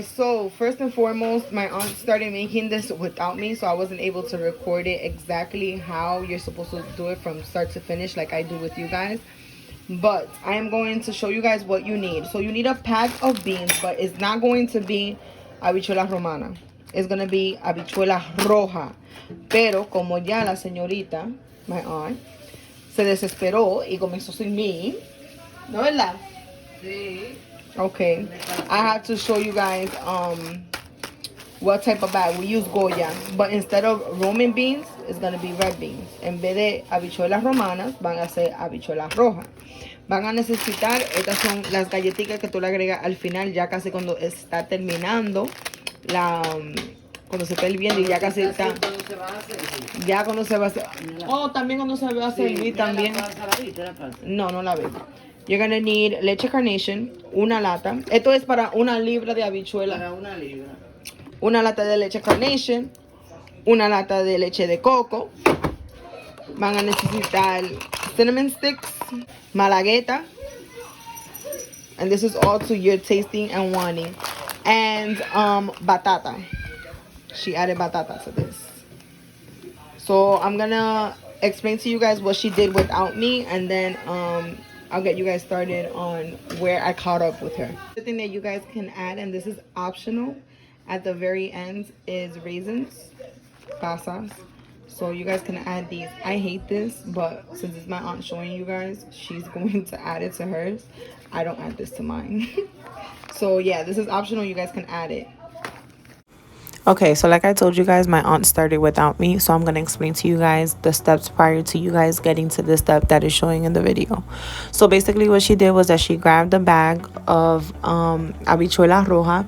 So first and foremost, my aunt started making this without me, so I wasn't able to record it exactly how you're supposed to do it from start to finish like I do with you guys. But I am going to show you guys what you need. So you need a pack of beans, but it's not going to be habichuela romana. It's going to be habichuela roja. Pero como ya la señorita, my aunt, se desesperó y comenzó sin mí, ¿no es verdad? Sí. Okay, I have to show you guys what type of bag. We use Goya, but instead of Roman beans, it's gonna be red beans. En vez de habichuelas romanas, van a ser habichuelas rojas. Van a necesitar, estas son las galletitas que tú le agregas al final, ya casi cuando está terminando cuando se está hirviendo y ya casi está. Ya cuando se va a hacer. Oh, también cuando se va a servir también. No, no la veo. You're gonna need leche carnation, una lata. Esto es para 1 libra de habichuela. Para 1 libra. Una lata de leche carnation, una lata de leche de coco. Van a necesitar cinnamon sticks, Malageta, and this is all to your tasting and wanting. And batata. She added batata to this. So I'm gonna explain to you guys what she did without me, and then I'll get you guys started on where I caught up with her. The thing that you guys can add, and this is optional at the very end, is raisins, pasas. So you guys can add these. I hate this, but since it's my aunt showing you guys, she's going to add it to hers. I don't add this to mine. So yeah, this is optional. You guys can add it. Okay, so like I told you guys, my aunt started without me, so I'm going to explain to you guys the steps prior to you guys getting to the step that is showing in the video. So basically what she did was that she grabbed a bag of habichuela roja,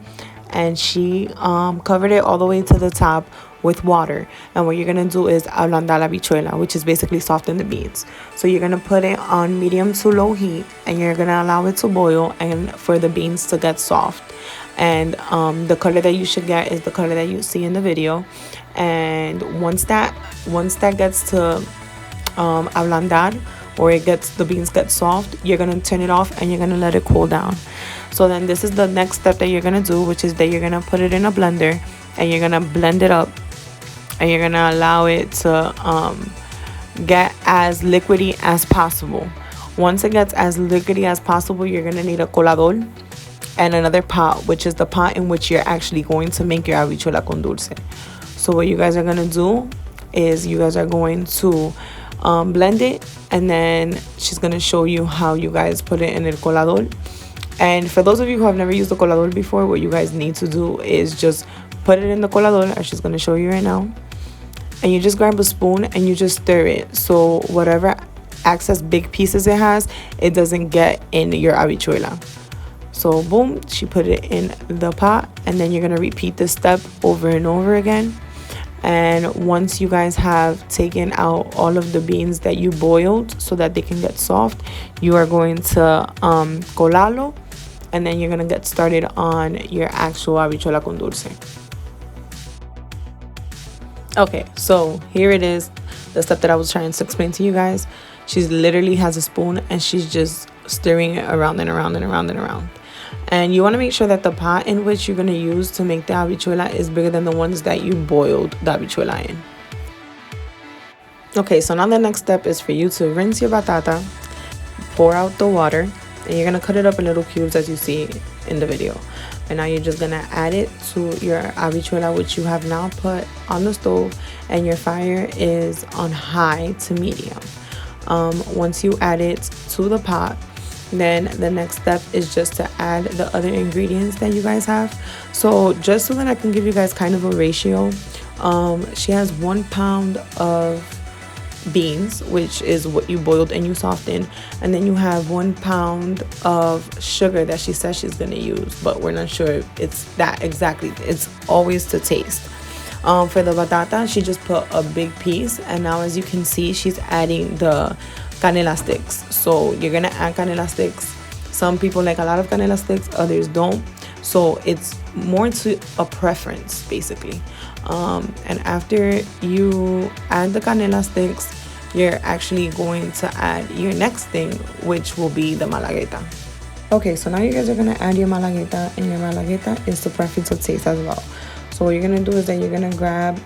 and she covered it all the way to the top with water. And what you're going to do is ablandar la habichuela, which is basically soften the beans. So you're going to put it on medium to low heat, and you're going to allow it to boil and for the beans to get soft. And the color that you should get is the color that you see in the video. And once that gets to ablandar, or the beans get soft, you're gonna turn it off and you're gonna let it cool down. So then this is the next step that you're gonna do, which is that you're gonna put it in a blender and you're gonna blend it up, and you're gonna allow it to get as liquidy as possible. Once it gets as liquidy as possible, you're gonna need a colador and another pot, which is the pot in which you're actually going to make your habichuela con dulce. So what you guys are going to do is you guys are going to blend it, and then she's going to show you how you guys put it in el colador. And for those of you who have never used the colador before, what you guys need to do is just put it in the colador, as she's going to show you right now, and you just grab a spoon and you just stir it, so whatever excess big pieces it has, it doesn't get in your habichuela. So boom, she put it in the pot, and then you're going to repeat this step over and over again. And once you guys have taken out all of the beans that you boiled so that they can get soft, you are going to colarlo, and then you're going to get started on your actual habichuela con dulce. Okay, so here it is, the step that I was trying to explain to you guys. She literally has a spoon and she's just stirring it around and around and around and around. And you want to make sure that the pot in which you're going to use to make the habichuela is bigger than the ones that you boiled the habichuela in. Okay, so now the next step is for you to rinse your batata, pour out the water, and you're going to cut it up in little cubes as you see in the video. And now you're just going to add it to your habichuela, which you have now put on the stove, and your fire is on high to medium. Once you add it to the pot, then the next step is just to add the other ingredients that you guys have. So just so that I can give you guys kind of a ratio, she has 1 pound of beans, which is what you boiled and you softened, and then you have 1 pound of sugar that she says she's gonna use, but we're not sure it's that exactly. It's always to taste. For the batata, she just put a big piece, and now as you can see, she's adding the canela sticks. So you're gonna add canela sticks. Some people like a lot of canela sticks, others don't, so it's more to a preference basically. And after you add the canela sticks, you're actually going to add your next thing, which will be the Malageta. Okay, so now you guys are gonna add your malageta, and your malageta is to preference of taste as well. So what you're gonna do is that you're gonna grab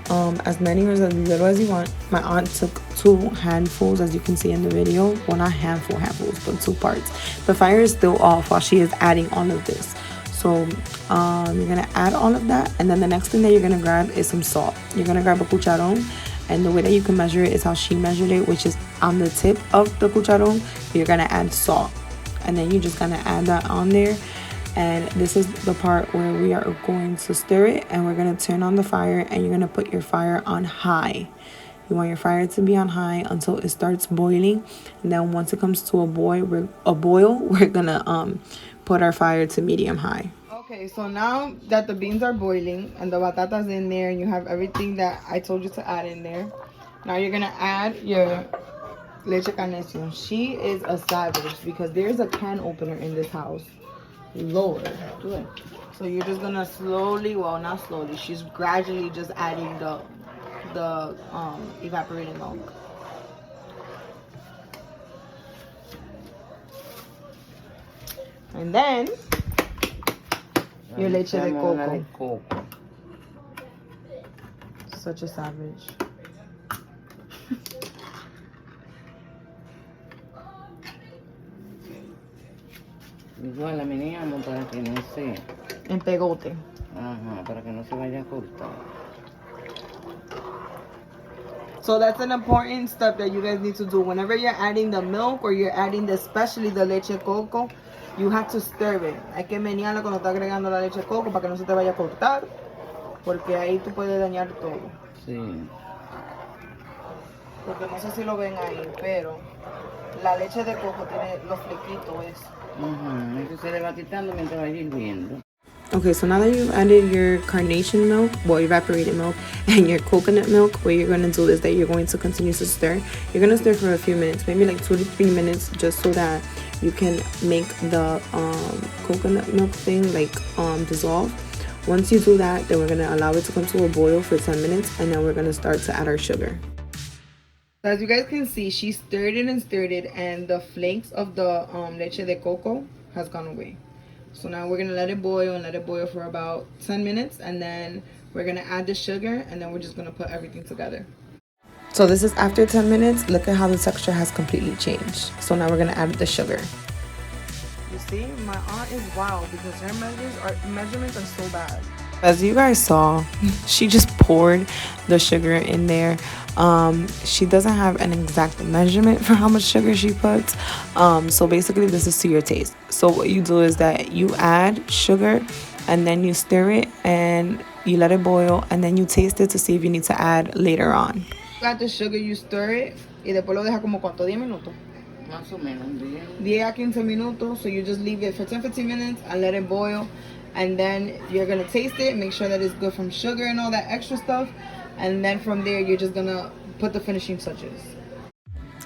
as many or as little as you want. My aunt took 2 handfuls, as you can see in the video. Well, not handfuls, but 2 parts. The fire is still off while she is adding all of this. So you're gonna add all of that, and then the next thing that you're gonna grab is some salt. You're gonna grab a cucharon, and the way that you can measure it is how she measured it, which is on the tip of the cucharon. You're gonna add salt, and then you're just gonna add that on there. And this is the part where we are going to stir it, and we're going to turn on the fire, and you're going to put your fire on high. You want your fire to be on high until it starts boiling, and then once it comes to a boil, we're going to put our fire to medium high. Okay, so now that the beans are boiling and the batatas in there, and you have everything that I told you to add in there, now you're going to add your leche carnation. She is a savage because there's a can opener in this house. Lord, do it. So you're just gonna slowly, well, not slowly, she's gradually just adding the evaporated milk. And then your leche de coco. Such a savage. Igual la meneamos para que no se... En pegote. Ajá, para que no se vaya a cortar. So that's an important step that you guys need to do. Whenever you're adding the milk or you're adding especially the leche coco, you have to stir it. Hay que menearlo cuando está agregando la leche coco para que no se te vaya a cortar, porque ahí tú puedes dañar todo. Sí. Porque no sé si lo ven ahí, pero la leche de coco tiene los flequitos, eso. Eso se le va quitando mientras va hirviendo. Okay, so now that you've added your carnation milk, well, evaporated milk, and your coconut milk, what you're going to do is that you're going to continue to stir. You're going to stir for a few minutes, maybe like 2 to 3 minutes, just so that you can make the coconut milk thing like dissolve. Once you do that, then we're going to allow it to come to a boil for 10 minutes, and then we're going to start to add our sugar. As you guys can see, she stirred it and stirred it, and the flakes of the leche de coco has gone away. So now we're gonna let it boil and let it boil for about 10 minutes, and then we're gonna add the sugar, and then we're just gonna put everything together. So this is after 10 minutes. Look at how the texture has completely changed. So now we're gonna add the sugar. You see, my aunt is wild because her measurements are so bad. As you guys saw, she just poured the sugar in there. She doesn't have an exact measurement for how much sugar she puts. So basically this is to your taste. So what you do is that you add sugar, and then you stir it, and you let it boil, and then you taste it to see if you need to add later on. You add the sugar, you stir it, y después lo deja como cuánto, 10 minutos. Más o menos 10. 10 a 15 minutos. So you just leave it for 10-15 minutes and let it boil. And then you're gonna taste it, make sure that it's good from sugar and all that extra stuff, and then from there you're just gonna put the finishing touches.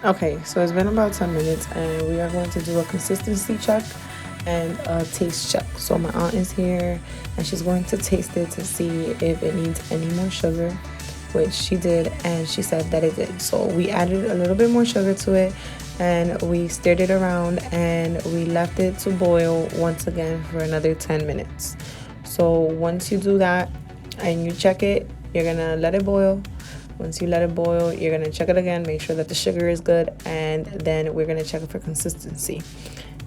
Okay, so it's been about 10 minutes, and we are going to do a consistency check and a taste check. So my aunt is here, and she's going to taste it to see if it needs any more sugar, which she did, and she said that it did. So we added a little bit more sugar to it, and we stirred it around, and we left it to boil once again for another 10 minutes. So once you do that and you check it, you're gonna let it boil. Once you let it boil, you're gonna check it again, make sure that the sugar is good, and then we're gonna check it for consistency.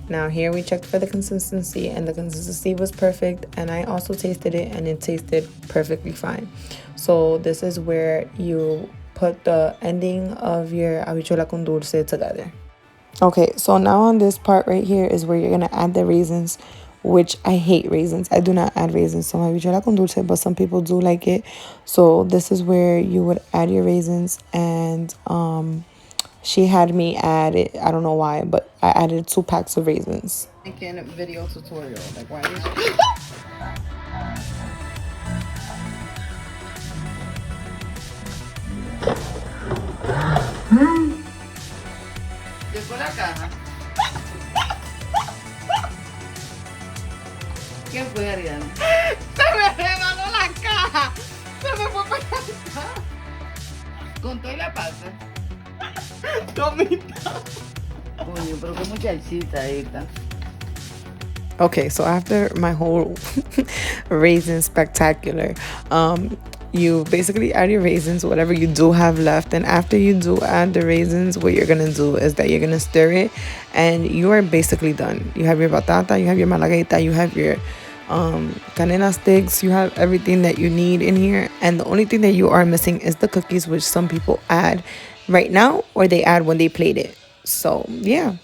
Now here we checked for the consistency, and the consistency was perfect, and I also tasted it, and it tasted perfectly fine. So this is where you put the ending of your habichuela con dulce together. Okay, so now on this part right here is where you're gonna add the raisins, which I hate raisins. I do not add raisins to my habichuela con dulce, but some people do like it. So this is where you would add your raisins, and she had me add it. I don't know why, but I added 2 packs of raisins. Making a video tutorial, like why is Llegó la caja. ¿Quién fue, Ariana? Se me rebaló la caja. Se me fue para acá. Con todo y la pasta. Tomita. Coño, pero qué muchachita esta. Okay, so after my whole raisin spectacular, you basically add your raisins, whatever you do have left, and after you do add the raisins, what you're gonna do is that you're gonna stir it, and you are basically done. You have your batata, you have your malageta, you have your canela sticks, you have everything that you need in here, and the only thing that you are missing is the cookies, which some people add right now or they add when they plate it. So yeah,